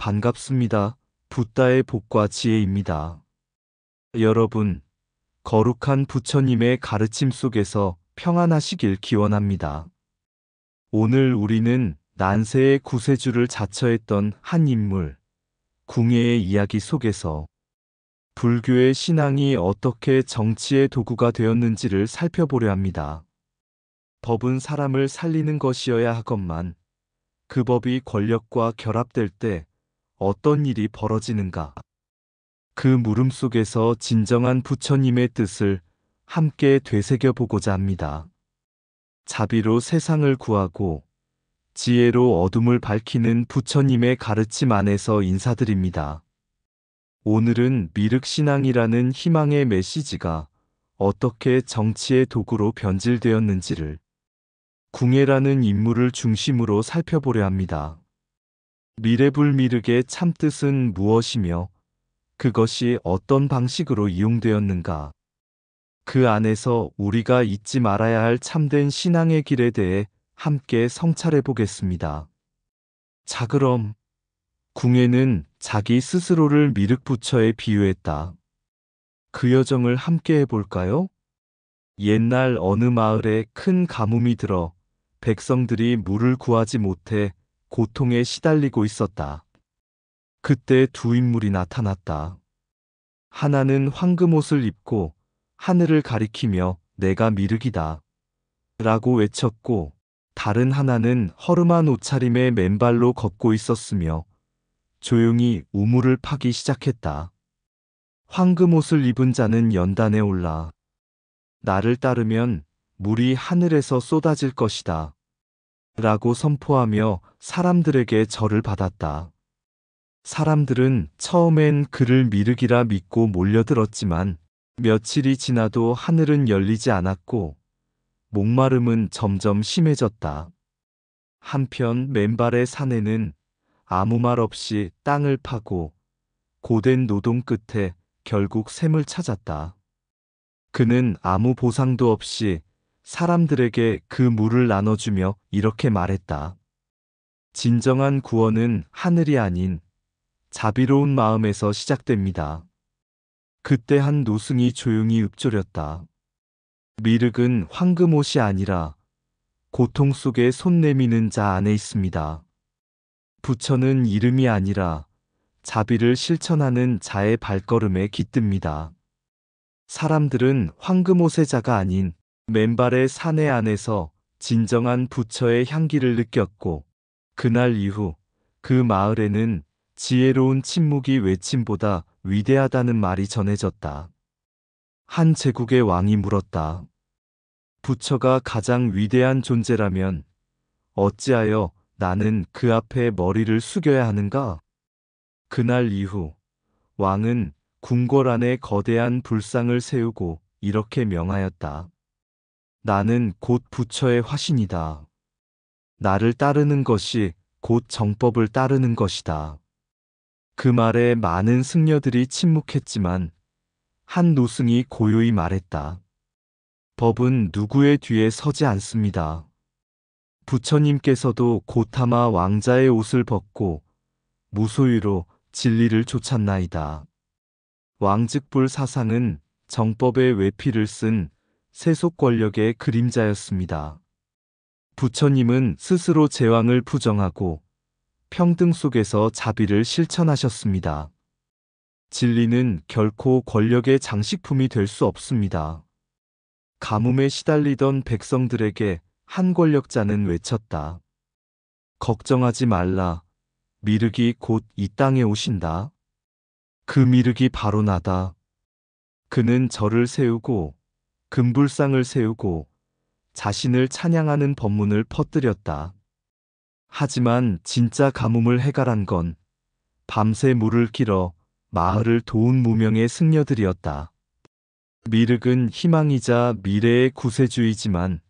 반갑습니다. 붓다의 복과 지혜입니다. 여러분, 거룩한 부처님의 가르침 속에서 평안하시길 기원합니다. 오늘 우리는 난세의 구세주를 자처했던 한 인물, 궁예의 이야기 속에서 불교의 신앙이 어떻게 정치의 도구가 되었는지를 살펴보려 합니다. 법은 사람을 살리는 것이어야 하건만 그 법이 권력과 결합될 때 어떤 일이 벌어지는가? 그 물음 속에서 진정한 부처님의 뜻을 함께 되새겨 보고자 합니다. 자비로 세상을 구하고 지혜로 어둠을 밝히는 부처님의 가르침 안에서 인사드립니다. 오늘은 미륵신앙이라는 희망의 메시지가 어떻게 정치의 도구로 변질되었는지를 궁예라는 인물을 중심으로 살펴보려 합니다. 미래불미륵의 참뜻은 무엇이며 그것이 어떤 방식으로 이용되었는가? 그 안에서 우리가 잊지 말아야 할 참된 신앙의 길에 대해 함께 성찰해 보겠습니다. 자, 그럼 궁예는 자기 스스로를 미륵부처에 비유했다. 그 여정을 함께 해볼까요? 옛날 어느 마을에 큰 가뭄이 들어 백성들이 물을 구하지 못해 고통에 시달리고 있었다. 그때 두 인물이 나타났다. 하나는 황금옷을 입고 하늘을 가리키며 내가 미륵이다 라고 외쳤고, 다른 하나는 허름한 옷차림에 맨발로 걷고 있었으며 조용히 우물을 파기 시작했다. 황금옷을 입은 자는 연단에 올라 나를 따르면 물이 하늘에서 쏟아질 것이다 라고 선포하며 사람들에게 절을 받았다. 사람들은 처음엔 그를 미륵이라 믿고 몰려들었지만 며칠이 지나도 하늘은 열리지 않았고 목마름은 점점 심해졌다. 한편 맨발의 사내는 아무 말 없이 땅을 파고 고된 노동 끝에 결국 샘을 찾았다. 그는 아무 보상도 없이 사람들에게 그 물을 나눠주며 이렇게 말했다. 진정한 구원은 하늘이 아닌 자비로운 마음에서 시작됩니다. 그때 한 노승이 조용히 읊조렸다. 미륵은 황금옷이 아니라 고통 속에 손 내미는 자 안에 있습니다. 부처는 이름이 아니라 자비를 실천하는 자의 발걸음에 깃듭니다. 사람들은 황금옷의 자가 아닌 맨발의 사내 안에서 진정한 부처의 향기를 느꼈고, 그날 이후 그 마을에는 지혜로운 침묵이 외침보다 위대하다는 말이 전해졌다. 한 제국의 왕이 물었다. 부처가 가장 위대한 존재라면 어찌하여 나는 그 앞에 머리를 숙여야 하는가? 그날 이후 왕은 궁궐 안에 거대한 불상을 세우고 이렇게 명하였다. 나는 곧 부처의 화신이다. 나를 따르는 것이 곧 정법을 따르는 것이다. 그 말에 많은 승려들이 침묵했지만 한 노승이 고요히 말했다. 법은 누구의 뒤에 서지 않습니다. 부처님께서도 고타마 왕자의 옷을 벗고 무소유로 진리를 좇았나이다. 왕즉불 사상은 정법의 외피를 쓴 세속 권력의 그림자였습니다. 부처님은 스스로 제왕을 부정하고 평등 속에서 자비를 실천하셨습니다. 진리는 결코 권력의 장식품이 될 수 없습니다. 가뭄에 시달리던 백성들에게 한 권력자는 외쳤다. 걱정하지 말라. 미륵이 곧 이 땅에 오신다. 그 미륵이 바로 나다. 그는 절을 세우고 금불상을 세우고 자신을 찬양하는 법문을 퍼뜨렸다. 하지만 진짜 가뭄을 해결한 건 밤새 물을 길어 마을을 도운 무명의 승려들이었다. 미륵은 희망이자 미래의 구세주이지만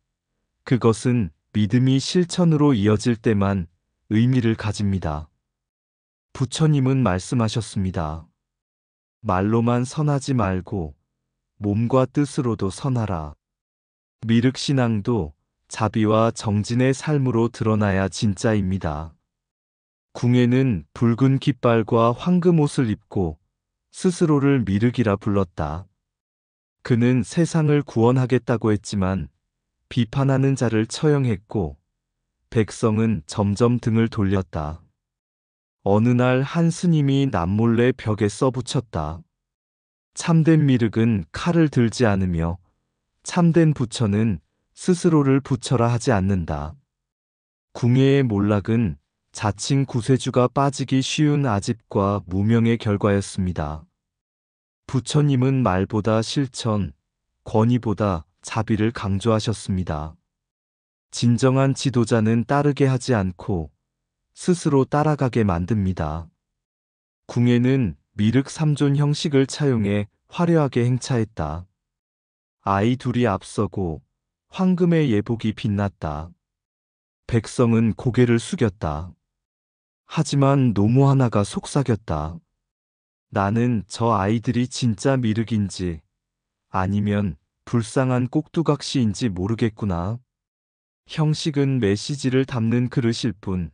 그것은 믿음이 실천으로 이어질 때만 의미를 가집니다. 부처님은 말씀하셨습니다. 말로만 선하지 말고 몸과 뜻으로도 선하라. 미륵신앙도 자비와 정진의 삶으로 드러나야 진짜입니다. 궁예는 붉은 깃발과 황금 옷을 입고 스스로를 미륵이라 불렀다. 그는 세상을 구원하겠다고 했지만 비판하는 자를 처형했고 백성은 점점 등을 돌렸다. 어느 날 한 스님이 남몰래 벽에 써붙였다. 참된 미륵은 칼을 들지 않으며 참된 부처는 스스로를 부처라 하지 않는다. 궁예의 몰락은 자칭 구세주가 빠지기 쉬운 아집과 무명의 결과였습니다. 부처님은 말보다 실천, 권위보다 자비를 강조하셨습니다. 진정한 지도자는 따르게 하지 않고 스스로 따라가게 만듭니다. 궁예는 미륵 3존 형식을 차용해 화려하게 행차했다. 아이 둘이 앞서고 황금의 예복이 빛났다. 백성은 고개를 숙였다. 하지만 노모 하나가 속삭였다. 나는 저 아이들이 진짜 미륵인지 아니면 불쌍한 꼭두각시인지 모르겠구나. 형식은 메시지를 담는 그릇일 뿐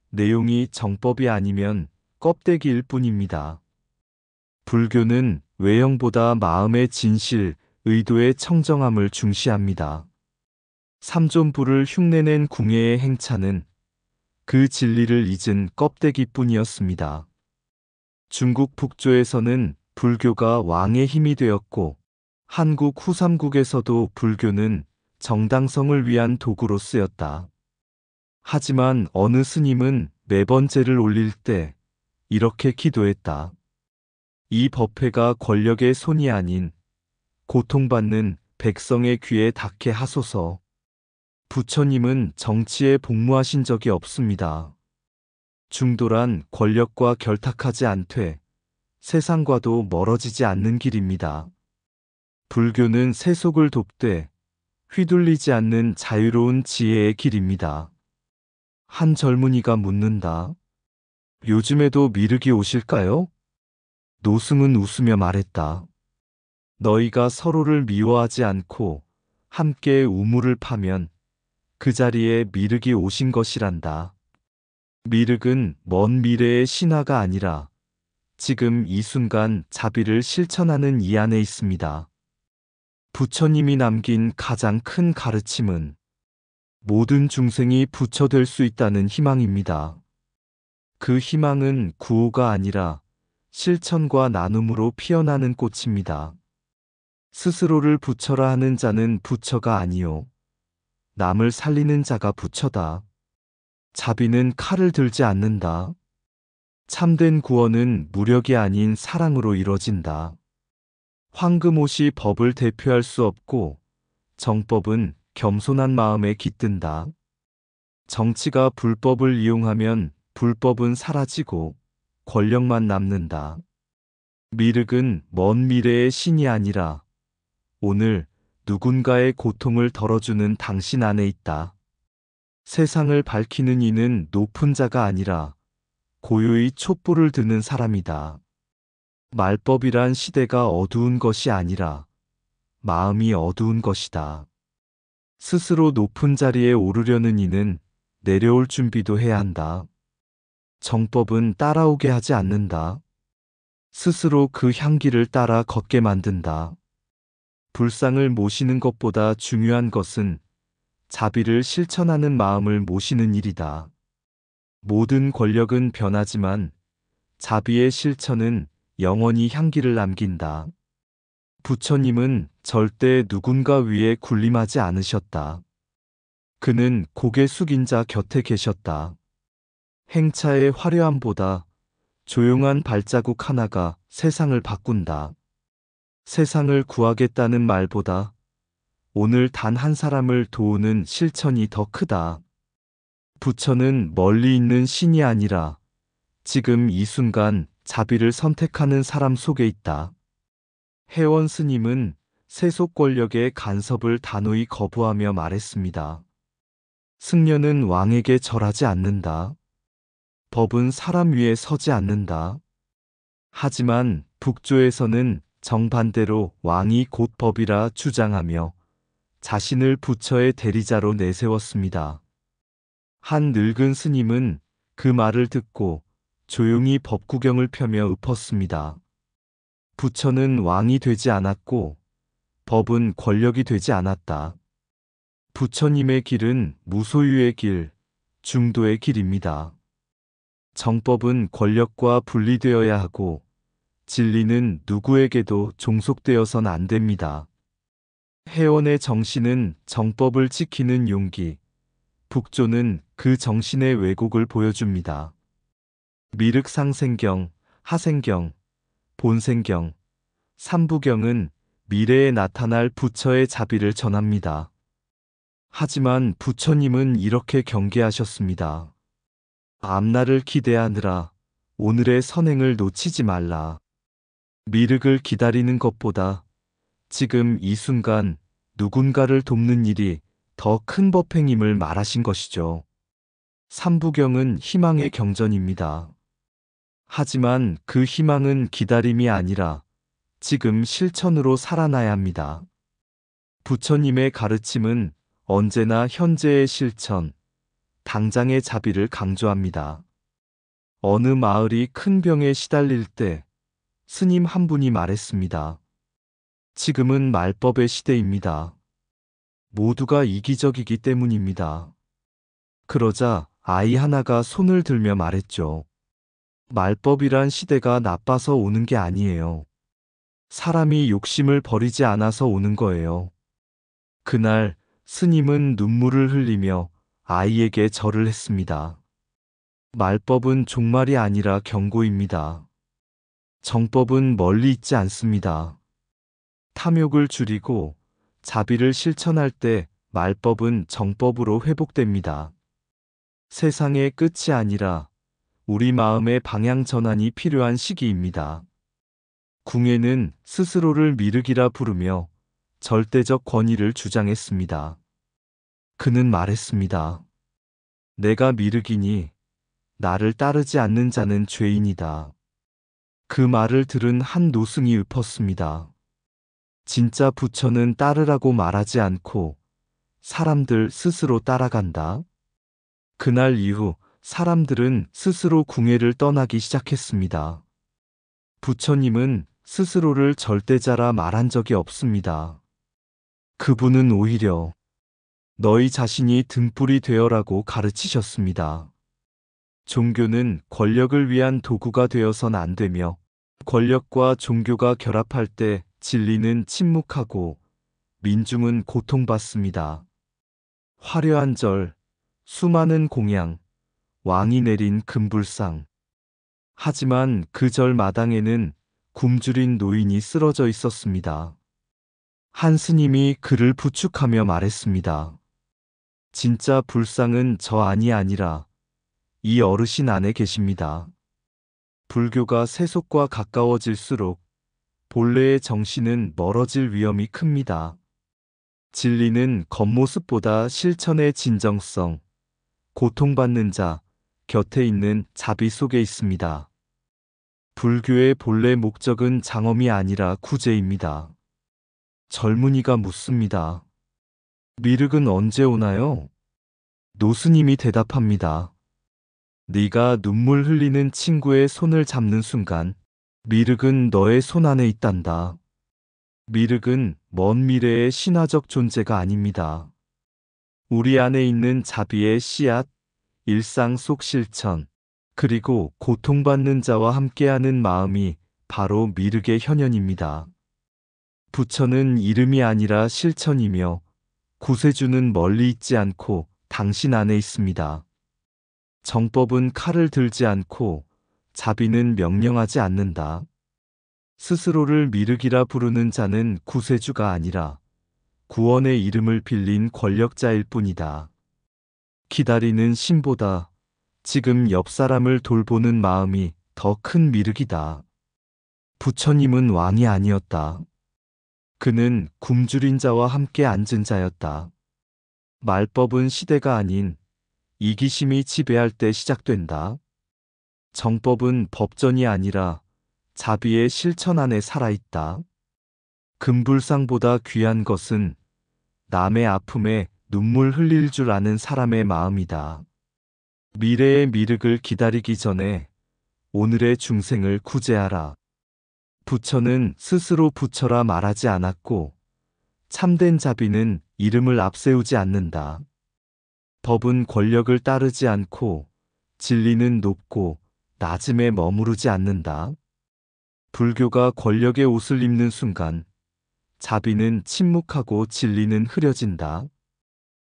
내용이 정법이 아니면 껍데기일 뿐입니다. 불교는 외형보다 마음의 진실, 의도의 청정함을 중시합니다. 삼존부를 흉내낸 궁예의 행차는 그 진리를 잊은 껍데기뿐이었습니다. 중국 북조에서는 불교가 왕의 힘이 되었고 한국 후삼국에서도 불교는 정당성을 위한 도구로 쓰였다. 하지만 어느 스님은 매번 제를 올릴 때 이렇게 기도했다. 이 법회가 권력의 손이 아닌 고통받는 백성의 귀에 닿게 하소서. 부처님은 정치에 복무하신 적이 없습니다. 중도란 권력과 결탁하지 않되 세상과도 멀어지지 않는 길입니다. 불교는 세속을 돕되 휘둘리지 않는 자유로운 지혜의 길입니다. 한 젊은이가 묻는다. 요즘에도 미륵이 오실까요? 노승은 웃으며 말했다. 너희가 서로를 미워하지 않고 함께 우물을 파면 그 자리에 미륵이 오신 것이란다. 미륵은 먼 미래의 신화가 아니라 지금 이 순간 자비를 실천하는 이 안에 있습니다. 부처님이 남긴 가장 큰 가르침은 모든 중생이 부처 될 수 있다는 희망입니다. 그 희망은 구호가 아니라 실천과 나눔으로 피어나는 꽃입니다. 스스로를 부처라 하는 자는 부처가 아니요. 남을 살리는 자가 부처다. 자비는 칼을 들지 않는다. 참된 구원은 무력이 아닌 사랑으로 이뤄진다. 황금옷이 법을 대표할 수 없고 정법은 겸손한 마음에 깃든다. 정치가 불법을 이용하면 불법은 사라지고 권력만 남는다. 미륵은 먼 미래의 신이 아니라 오늘 누군가의 고통을 덜어주는 당신 안에 있다. 세상을 밝히는 이는 높은 자가 아니라 고요히 촛불을 드는 사람이다. 말법이란 시대가 어두운 것이 아니라 마음이 어두운 것이다. 스스로 높은 자리에 오르려는 이는 내려올 준비도 해야 한다. 정법은 따라오게 하지 않는다. 스스로 그 향기를 따라 걷게 만든다. 불상을 모시는 것보다 중요한 것은 자비를 실천하는 마음을 모시는 일이다. 모든 권력은 변하지만 자비의 실천은 영원히 향기를 남긴다. 부처님은 절대 누군가 위에 군림하지 않으셨다. 그는 고개 숙인 자 곁에 계셨다. 행차의 화려함보다 조용한 발자국 하나가 세상을 바꾼다. 세상을 구하겠다는 말보다 오늘 단 한 사람을 도우는 실천이 더 크다. 부처는 멀리 있는 신이 아니라 지금 이 순간 자비를 선택하는 사람 속에 있다. 해원 스님은 세속 권력의 간섭을 단호히 거부하며 말했습니다. 승려는 왕에게 절하지 않는다. 법은 사람 위에 서지 않는다. 하지만 북조에서는 정반대로 왕이 곧 법이라 주장하며 자신을 부처의 대리자로 내세웠습니다. 한 늙은 스님은 그 말을 듣고 조용히 법구경을 펴며 읊었습니다. 부처는 왕이 되지 않았고 법은 권력이 되지 않았다. 부처님의 길은 무소유의 길, 중도의 길입니다. 정법은 권력과 분리되어야 하고 진리는 누구에게도 종속되어선 안 됩니다. 해원의 정신은 정법을 지키는 용기, 북조는 그 정신의 왜곡을 보여줍니다. 미륵상생경, 하생경, 본생경, 삼부경은 미래에 나타날 부처의 자비를 전합니다. 하지만 부처님은 이렇게 경계하셨습니다. 앞날을 기대하느라 오늘의 선행을 놓치지 말라. 미륵을 기다리는 것보다 지금 이 순간 누군가를 돕는 일이 더 큰 법행임을 말하신 것이죠. 삼부경은 희망의 경전입니다. 하지만 그 희망은 기다림이 아니라 지금 실천으로 살아나야 합니다. 부처님의 가르침은 언제나 현재의 실천, 당장의 자비를 강조합니다. 어느 마을이 큰 병에 시달릴 때 스님 한 분이 말했습니다. 지금은 말법의 시대입니다. 모두가 이기적이기 때문입니다. 그러자 아이 하나가 손을 들며 말했죠. 말법이란 시대가 나빠서 오는 게 아니에요. 사람이 욕심을 버리지 않아서 오는 거예요. 그날 스님은 눈물을 흘리며 아이에게 절을 했습니다. 말법은 종말이 아니라 경고입니다. 정법은 멀리 있지 않습니다. 탐욕을 줄이고 자비를 실천할 때 말법은 정법으로 회복됩니다. 세상의 끝이 아니라 우리 마음의 방향 전환이 필요한 시기입니다. 궁예는 스스로를 미륵이라 부르며 절대적 권위를 주장했습니다. 그는 말했습니다. 내가 미륵이니 나를 따르지 않는 자는 죄인이다. 그 말을 들은 한 노승이 읊었습니다. 진짜 부처는 따르라고 말하지 않고 사람들 스스로 따라간다. 그날 이후 사람들은 스스로 궁예를 떠나기 시작했습니다. 부처님은 스스로를 절대자라 말한 적이 없습니다. 그분은 오히려 너희 자신이 등불이 되어라고 가르치셨습니다. 종교는 권력을 위한 도구가 되어선 안 되며 권력과 종교가 결합할 때 진리는 침묵하고 민중은 고통받습니다. 화려한 절, 수많은 공양, 왕이 내린 금불상. 하지만 그 절 마당에는 굶주린 노인이 쓰러져 있었습니다. 한 스님이 그를 부축하며 말했습니다. 진짜 불상은 저 안이 아니라 이 어르신 안에 계십니다. 불교가 세속과 가까워질수록 본래의 정신은 멀어질 위험이 큽니다. 진리는 겉모습보다 실천의 진정성, 고통받는 자, 곁에 있는 자비 속에 있습니다. 불교의 본래 목적은 장엄이 아니라 구제입니다. 젊은이가 묻습니다. 미륵은 언제 오나요? 노스님이 대답합니다. 네가 눈물 흘리는 친구의 손을 잡는 순간 미륵은 너의 손 안에 있단다. 미륵은 먼 미래의 신화적 존재가 아닙니다. 우리 안에 있는 자비의 씨앗, 일상 속 실천, 그리고 고통받는 자와 함께하는 마음이 바로 미륵의 현현입니다. 부처는 이름이 아니라 실천이며 구세주는 멀리 있지 않고 당신 안에 있습니다. 정법은 칼을 들지 않고 자비는 명령하지 않는다. 스스로를 미륵이라 부르는 자는 구세주가 아니라 구원의 이름을 빌린 권력자일 뿐이다. 기다리는 신보다 지금 옆 사람을 돌보는 마음이 더 큰 미륵이다. 부처님은 왕이 아니었다. 그는 굶주린 자와 함께 앉은 자였다. 말법은 시대가 아닌 이기심이 지배할 때 시작된다. 정법은 법전이 아니라 자비의 실천 안에 살아있다. 금불상보다 귀한 것은 남의 아픔에 눈물 흘릴 줄 아는 사람의 마음이다. 미래의 미륵을 기다리기 전에 오늘의 중생을 구제하라. 부처는 스스로 부처라 말하지 않았고 참된 자비는 이름을 앞세우지 않는다. 법은 권력을 따르지 않고 진리는 높고 낮음에 머무르지 않는다. 불교가 권력의 옷을 입는 순간 자비는 침묵하고 진리는 흐려진다.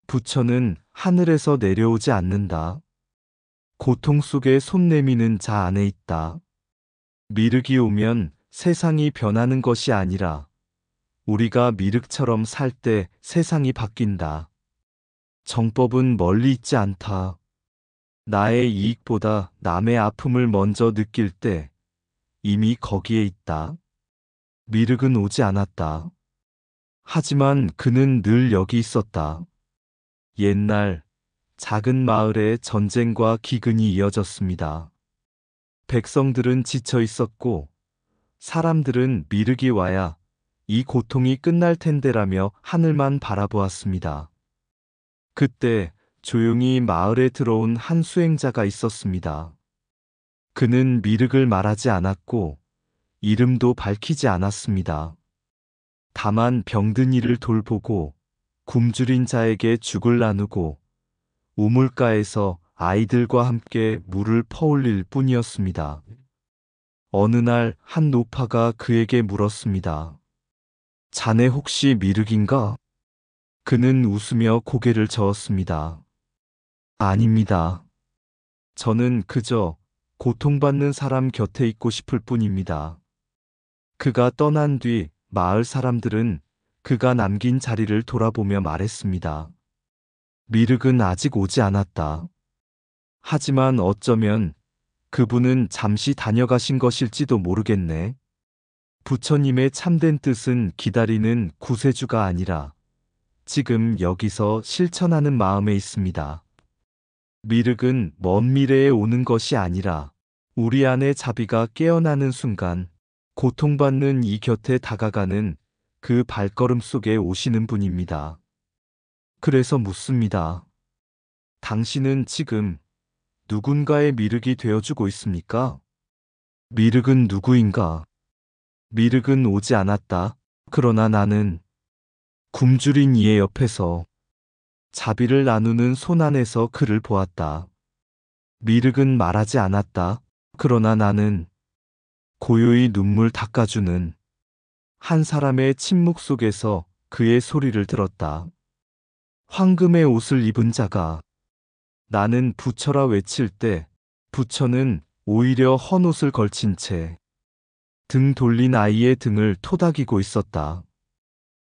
부처는 하늘에서 내려오지 않는다. 고통 속에 손 내미는 자 안에 있다. 미륵이 오면 세상이 변하는 것이 아니라 우리가 미륵처럼 살 때 세상이 바뀐다. 정법은 멀리 있지 않다. 나의 이익보다 남의 아픔을 먼저 느낄 때 이미 거기에 있다. 미륵은 오지 않았다. 하지만 그는 늘 여기 있었다. 옛날 작은 마을에 전쟁과 기근이 이어졌습니다. 백성들은 지쳐 있었고 사람들은 미륵이 와야 이 고통이 끝날 텐데라며 하늘만 바라보았습니다. 그때 조용히 마을에 들어온 한 수행자가 있었습니다. 그는 미륵을 말하지 않았고 이름도 밝히지 않았습니다. 다만 병든 이를 돌보고 굶주린 자에게 죽을 나누고 우물가에서 아이들과 함께 물을 퍼올릴 뿐이었습니다. 어느 날 한 노파가 그에게 물었습니다. 자네 혹시 미륵인가? 그는 웃으며 고개를 저었습니다. 아닙니다. 저는 그저 고통받는 사람 곁에 있고 싶을 뿐입니다. 그가 떠난 뒤 마을 사람들은 그가 남긴 자리를 돌아보며 말했습니다. 미륵은 아직 오지 않았다. 하지만 어쩌면 그분은 잠시 다녀가신 것일지도 모르겠네. 부처님의 참된 뜻은 기다리는 구세주가 아니라 지금 여기서 실천하는 마음에 있습니다. 미륵은 먼 미래에 오는 것이 아니라 우리 안의 자비가 깨어나는 순간 고통받는 이 곁에 다가가는 그 발걸음 속에 오시는 분입니다. 그래서 묻습니다. 당신은 지금 누군가의 미륵이 되어주고 있습니까? 미륵은 누구인가? 미륵은 오지 않았다. 그러나 나는 굶주린 이의 옆에서 자비를 나누는 손 안에서 그를 보았다. 미륵은 말하지 않았다. 그러나 나는 고요히 눈물 닦아주는 한 사람의 침묵 속에서 그의 소리를 들었다. 황금의 옷을 입은 자가 나는 부처라 외칠 때 부처는 오히려 헌옷을 걸친 채 등 돌린 아이의 등을 토닥이고 있었다.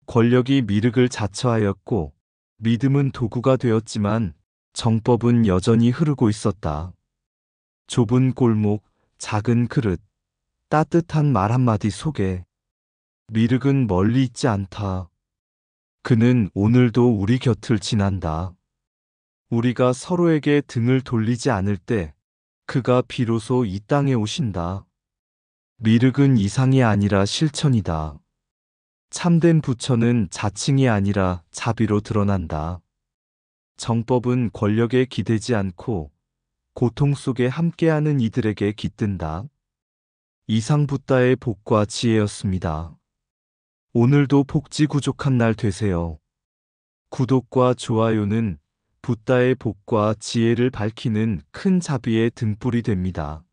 권력이 미륵을 자처하였고 믿음은 도구가 되었지만 정법은 여전히 흐르고 있었다. 좁은 골목, 작은 그릇, 따뜻한 말 한마디 속에 미륵은 멀리 있지 않다. 그는 오늘도 우리 곁을 지난다. 우리가 서로에게 등을 돌리지 않을 때 그가 비로소 이 땅에 오신다. 미륵은 이상이 아니라 실천이다. 참된 부처는 자칭이 아니라 자비로 드러난다. 정법은 권력에 기대지 않고 고통 속에 함께하는 이들에게 깃든다. 이상붓다의 복과 지혜였습니다. 오늘도 복지구족한 날 되세요. 구독과 좋아요는 붓다의 복과 지혜를 밝히는 큰 자비의 등불이 됩니다.